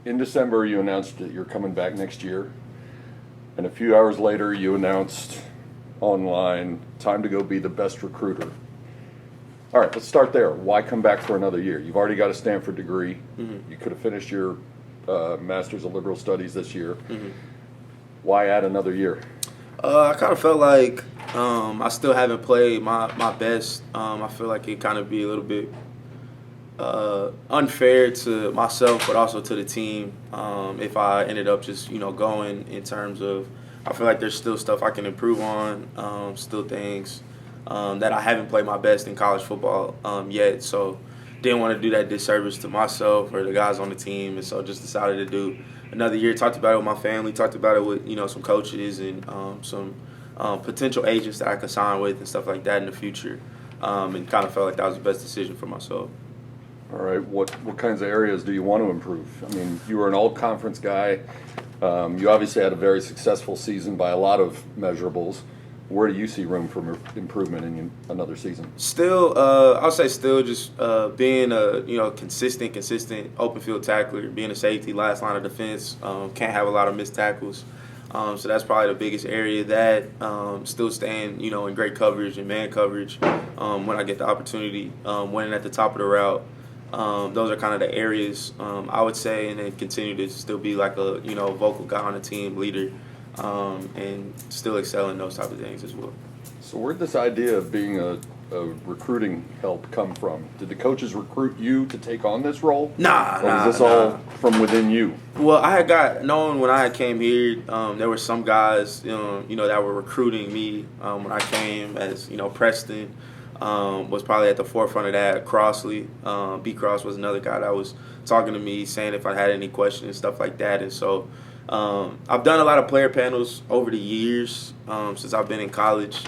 in December, you announced that you're coming back next year. And a few hours later, you announced online, time to go be the best recruiter. All right, let's start there. Why come back for another year? You've already got a Stanford degree. Mm-hmm. You could have finished your Master's of Liberal Studies this year. Mm-hmm. Why add another year? I kind of felt like I still haven't played my best. I feel like it kind of be a little bit unfair to myself, but also to the team if I ended up just going in terms of I feel like there's still stuff I can improve on, still things that I haven't played my best in college football yet. So didn't want to do that disservice to myself or the guys on the team, and so just decided to do another year. Talked about it with my family, talked about it with some coaches and some potential agents that I could sign with and stuff like that in the future, and kind of felt like that was the best decision for myself. All right, what kinds of areas do you want to improve? I mean, you were an all-conference guy. You obviously had a very successful season by a lot of measurables. Where do you see room for improvement in another season? Still, I'll say still just being a consistent open field tackler, being a safety, last line of defense. Can't have a lot of missed tackles. So that's probably the biggest area. That still staying in great coverage and man coverage when I get the opportunity. Winning at the top of the route. Those are kind of the areas I would say, and then continue to still be like a vocal guy on the team, leader, and still excel in those type of things as well. So where'd this idea of being a recruiting help come from? Did the coaches recruit you to take on this role? Nah. Or was this all from within you? Well, I had got known when I came here. There were some guys, that were recruiting me when I came. As Preston was probably at the forefront of that. Crossley, B. Cross was another guy that was talking to me, saying if I had any questions and stuff like that. And so I've done a lot of player panels over the years since I've been in college.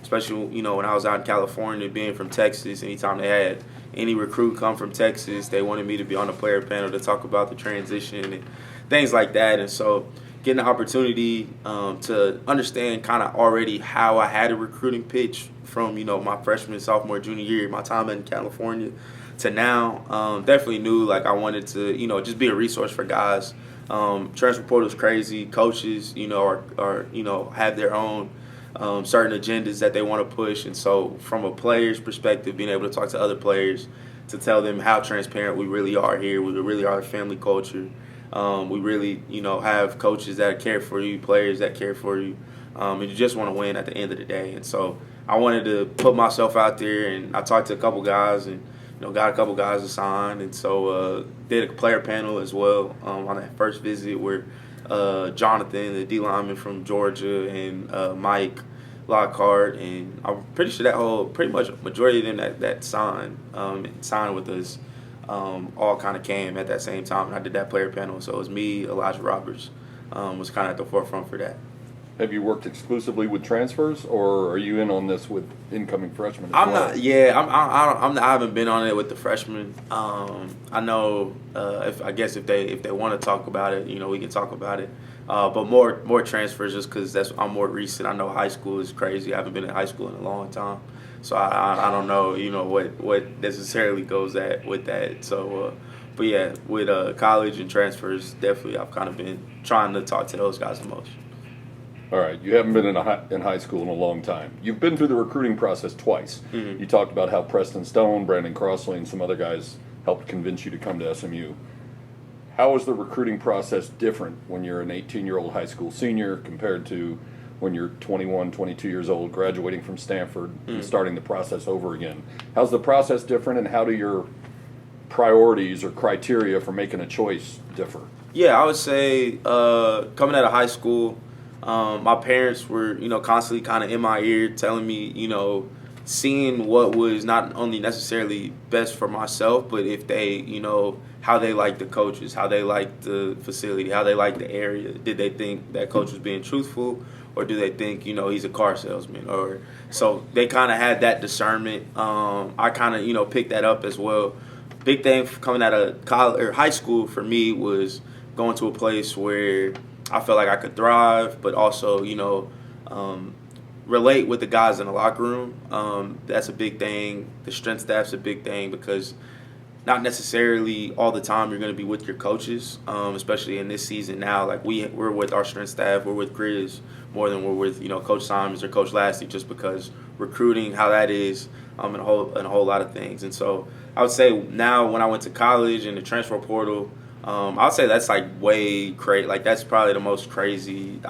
Especially, when I was out in California, being from Texas, anytime they had any recruit come from Texas, they wanted me to be on the player panel to talk about the transition and things like that. And so getting the opportunity to understand kind of already how I had a recruiting pitch from, my freshman, sophomore, junior year, my time in California to now, definitely knew like I wanted to, just be a resource for guys. Transfer portal is crazy. Coaches, are have their own certain agendas that they want to push, and so from a player's perspective, being able to talk to other players to tell them how transparent we really are here. We really are a family culture. We really, have coaches that care for you, players that care for you, and you just want to win at the end of the day. And so I wanted to put myself out there, and I talked to a couple guys and got a couple guys to sign, and so did a player panel as well on that first visit where Jonathan, the D lineman from Georgia, and Mike Lockhart, and I'm pretty sure pretty much majority of them that signed with us all kind of came at that same time, and I did that player panel. So it was me, Elijah Roberts, was kind of at the forefront for that. Have you worked exclusively with transfers, or are you in on this with incoming freshmen as I'm well? not. Yeah, I haven't been on it with the freshmen. I know if they want to talk about it, we can talk about it. But more transfers just because I'm more recent. I know high school is crazy. I haven't been in high school in a long time, so I don't know what necessarily goes with that. So, but yeah, with college and transfers, definitely I've kind of been trying to talk to those guys the most. All right, you haven't been in high school in a long time. You've been through the recruiting process twice. Mm-hmm. You talked about how Preston Stone, Brandon Crossley, and some other guys helped convince you to come to SMU. How is the recruiting process different when you're an 18-year-old high school senior compared to when you're 21, 22 years old, graduating from Stanford and starting the process over again? How's the process different, and how do your priorities or criteria for making a choice differ? Yeah, I would say coming out of high school, my parents were, constantly kind of in my ear telling me, seeing what was not only necessarily best for myself, but if they, how they liked the coaches, how they liked the facility, how they liked the area. Did they think that coach was being truthful, or do they think, he's a car salesman? Or so they kind of had that discernment. I kind of, picked that up as well. Big thing coming out of college or high school for me was going to a place where I felt like I could thrive, but also, relate with the guys in the locker room. That's a big thing. The strength staff's a big thing because not necessarily all the time you're going to be with your coaches, especially in this season now. Like we're with our strength staff, we're with Grizz more than we're with Coach Simons or Coach Lasty, just because recruiting, how that is, and a whole lot of things. And so I would say now when I went to college and the transfer portal, I would say that's like way crazy. Like that's probably the most crazy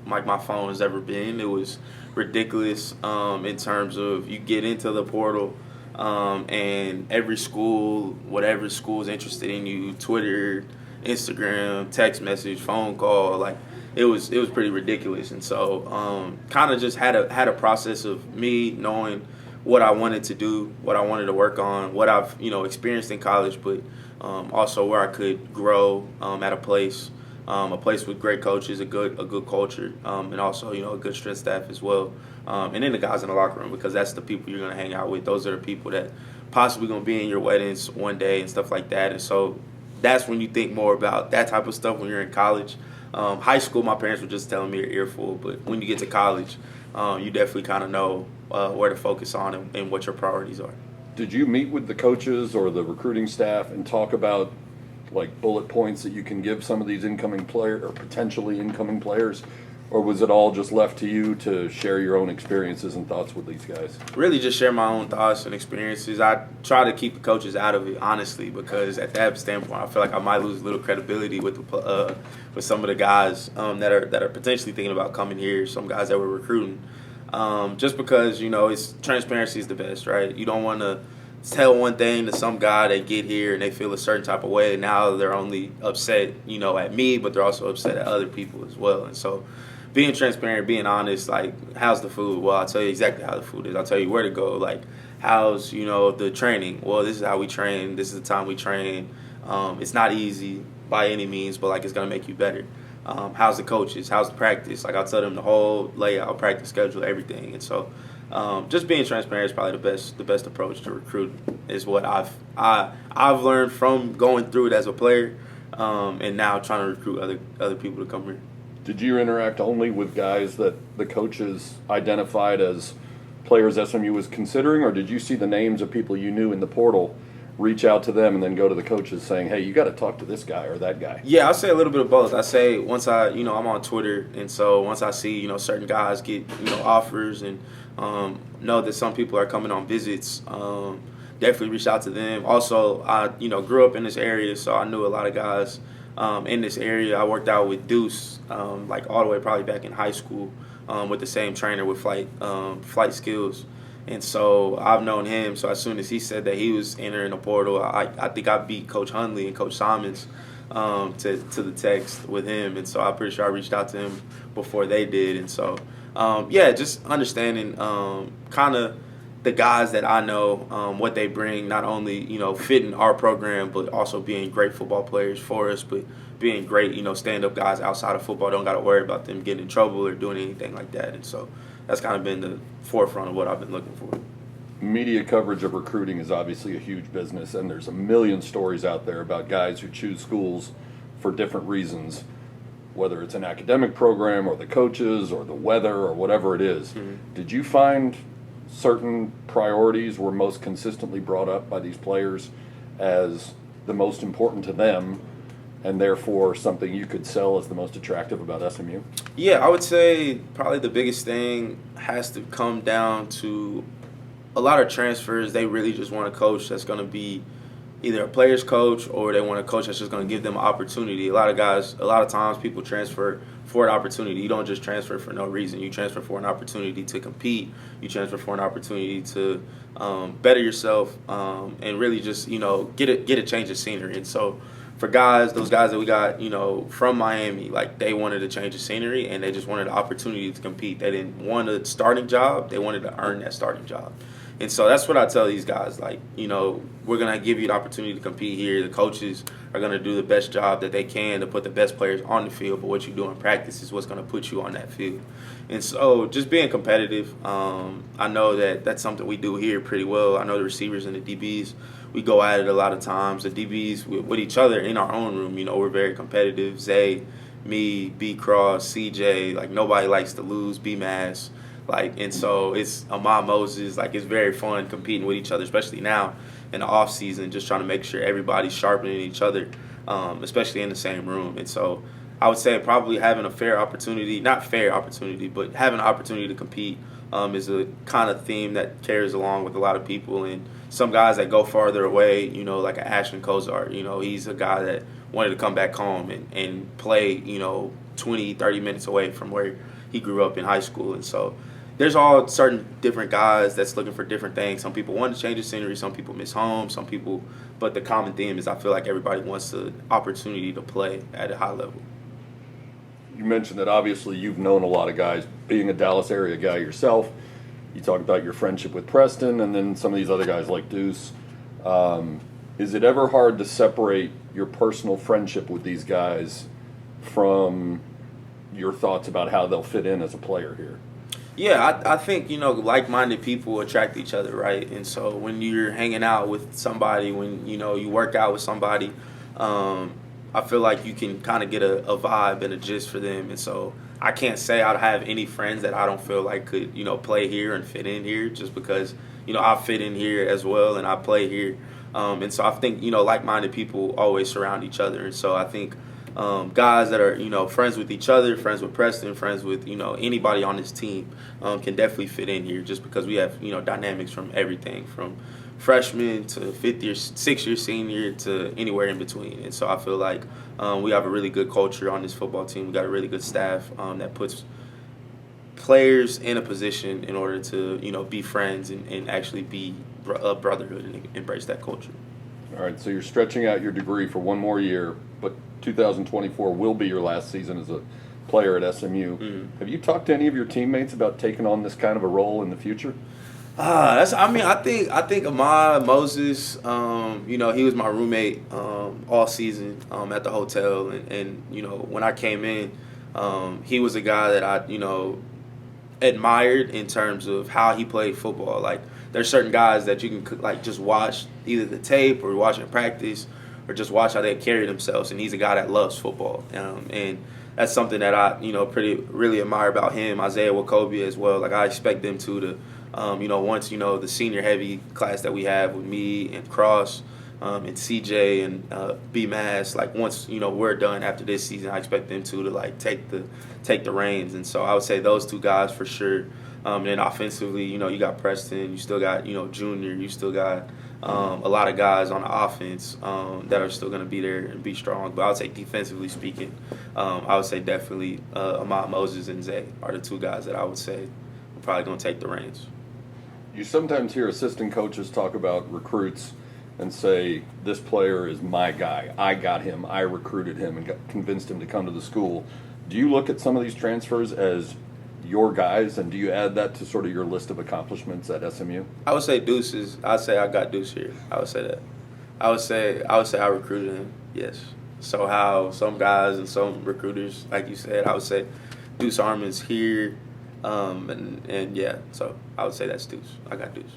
my phone has ever been. It was ridiculous in terms of you get into the portal. And every school, whatever school is interested in you, Twitter, Instagram, text message, phone call, like it was pretty ridiculous. And so kind of just had a process of me knowing what I wanted to do, what I wanted to work on, what I've experienced in college, but also where I could grow at a place with great coaches, a good culture, and also a good strength staff as well. And then the guys in the locker room, because that's the people you're going to hang out with. Those are the people that possibly going to be in your weddings one day and stuff like that. And so that's when you think more about that type of stuff when you're in college. High school, my parents were just telling me an earful, but when you get to college, you definitely kind of know where to focus on and what your priorities are. Did you meet with the coaches or the recruiting staff and talk about like bullet points that you can give some of these incoming player or potentially incoming players? Or was it all just left to you to share your own experiences and thoughts with these guys? Really just share my own thoughts and experiences. I try to keep the coaches out of it, honestly, because at that standpoint, I feel like I might lose a little credibility with some of the guys that are potentially thinking about coming here, some guys that we're recruiting. Just because, it's transparency is the best, right? You don't want to tell one thing to some guy, they get here and they feel a certain type of way, and now they're only upset, at me, but they're also upset at other people as well. And so being transparent, being honest, like, how's the food? Well, I'll tell you exactly how the food is. I'll tell you where to go. Like, how's, the training? Well, this is how we train. This is the time we train. It's not easy by any means, but, like, it's going to make you better. How's the coaches? How's the practice? Like, I'll tell them the whole layout, practice schedule, everything. And so just being transparent is probably the best approach to recruiting is what I've learned from going through it as a player and now trying to recruit other people to come here. Did you interact only with guys that the coaches identified as players SMU was considering, or did you see the names of people you knew in the portal, reach out to them, and then go to the coaches saying, hey, you got to talk to this guy or that guy? Yeah, I'll say a little bit of both. I say once I'm on Twitter, and so once I see, certain guys get, offers and know that some people are coming on visits, definitely reach out to them. Also, I, grew up in this area, so I knew a lot of guys in this area. I worked out with Deuce, like all the way probably back in high school, with the same trainer with flight skills. And so I've known him. So as soon as he said that he was entering the portal, I think I beat Coach Hundley and Coach Simons to the text with him. And so I'm pretty sure I reached out to him before they did. And so, just understanding kind of the guys that I know, what they bring, not only, fit in our program, but also being great football players for us, but being great, stand-up guys outside of football. Don't got to worry about them getting in trouble or doing anything like that. And so that's kind of been the forefront of what I've been looking for. Media coverage of recruiting is obviously a huge business, and there's a million stories out there about guys who choose schools for different reasons, whether it's an academic program or the coaches or the weather or whatever it is. Mm-hmm. Did you find certain priorities were most consistently brought up by these players as the most important to them, and therefore something you could sell as the most attractive about SMU? Yeah, I would say probably the biggest thing has to come down to a lot of transfers. They really just want a coach that's going to be either a player's coach or they want a coach that's just going to give them an opportunity. A lot of times people transfer for an opportunity. You don't just transfer for no reason. You transfer for an opportunity to compete. You transfer for an opportunity to better yourself and really just, get a change of scenery. And so for those guys that we got, from Miami, like they wanted to change the scenery and they just wanted an opportunity to compete. They didn't want a starting job. They wanted to earn that starting job. And so that's what I tell these guys, like, we're going to give you the opportunity to compete here. The coaches are going to do the best job that they can to put the best players on the field, but what you do in practice is what's going to put you on that field. And so just being competitive, I know that that's something we do here pretty well. I know the receivers and the DBs, we go at it a lot of times. The DBs with each other in our own room, we're very competitive. Zay, me, B. Cross, CJ, like nobody likes to lose, B-Mass. Like, and so it's Ahmad Moses. Like, it's very fun competing with each other, especially now in the off season, just trying to make sure everybody's sharpening each other, especially in the same room. And so I would say probably having a fair opportunity, not fair opportunity, but having an opportunity to compete is a kind of theme that carries along with a lot of people. And some guys that go farther away, you know, like an Ashton Kozart, you know, he's a guy that wanted to come back home and play, you know, 20, 30 minutes away from where he grew up in high school. And so there's all certain different guys that's looking for different things. Some people want to change the scenery, some people miss home, some people, but the common theme is I feel like everybody wants the opportunity to play at a high level. You mentioned that obviously you've known a lot of guys, being a Dallas area guy yourself. You talked about your friendship with Preston and then some of these other guys like Deuce. Is it ever hard to separate your personal friendship with these guys from your thoughts about how they'll fit in as a player here? Yeah, I think, you know, like-minded people attract each other, right? And so when you're hanging out with somebody, when, you know, you work out with somebody, I feel like you can kind of get a vibe and a gist for them. And so I can't say I have any friends that I don't feel like could, you know, play here and fit in here just because, you know, I fit in here as well and I play here. And so I think, you know, like-minded people always surround each other. And so I think guys that are, you know, friends with each other, friends with Preston, friends with, you know, anybody on this team can definitely fit in here just because we have, you know, dynamics from everything from freshman to fifth year, 6-year senior to anywhere in between. And so I feel like we have a really good culture on this football team. We got a really good staff that puts players in a position in order to, you know, be friends and actually be a brotherhood and embrace that culture. All right, so you're stretching out your degree for one more year, but 2024 will be your last season as a player at SMU. Mm-hmm. Have you talked to any of your teammates about taking on this kind of a role in the future? I think Ahmad Moses, you know, he was my roommate all season at the hotel, and you know, when I came in, he was a guy that I, you know, admired in terms of how he played football. Like, there's certain guys that you can like just watch either the tape or watch in practice or just watch how they carry themselves, and he's a guy that loves football, and that's something that I, you know, really admire about him. Isaiah Wakobi as well. Like, I expect them to you know, once, you know, the senior heavy class that we have with me and Cross and CJ and B Mass, like, once, you know, we're done after this season, I expect them to like take the reins. And so I would say those two guys for sure. And then offensively, you know, you got Preston, you still got, you know, Junior, you still got a lot of guys on the offense that are still going to be there and be strong. But I would say defensively speaking, I would say definitely Ahmad Moses and Zay are the two guys that I would say are probably going to take the reins. You sometimes hear assistant coaches talk about recruits and say, this player is my guy. I got him. I recruited him and convinced him to come to the school. Do you look at some of these transfers as your guys, and do you add that to sort of your list of accomplishments at SMU? I would say Deuce I'd say I got Deuce here. I would say that. I would say I recruited him, yes. So how some guys and some recruiters, like you said, I would say Deuce Armin's here. And yeah, so I would say that's Deuce. I got Deuce.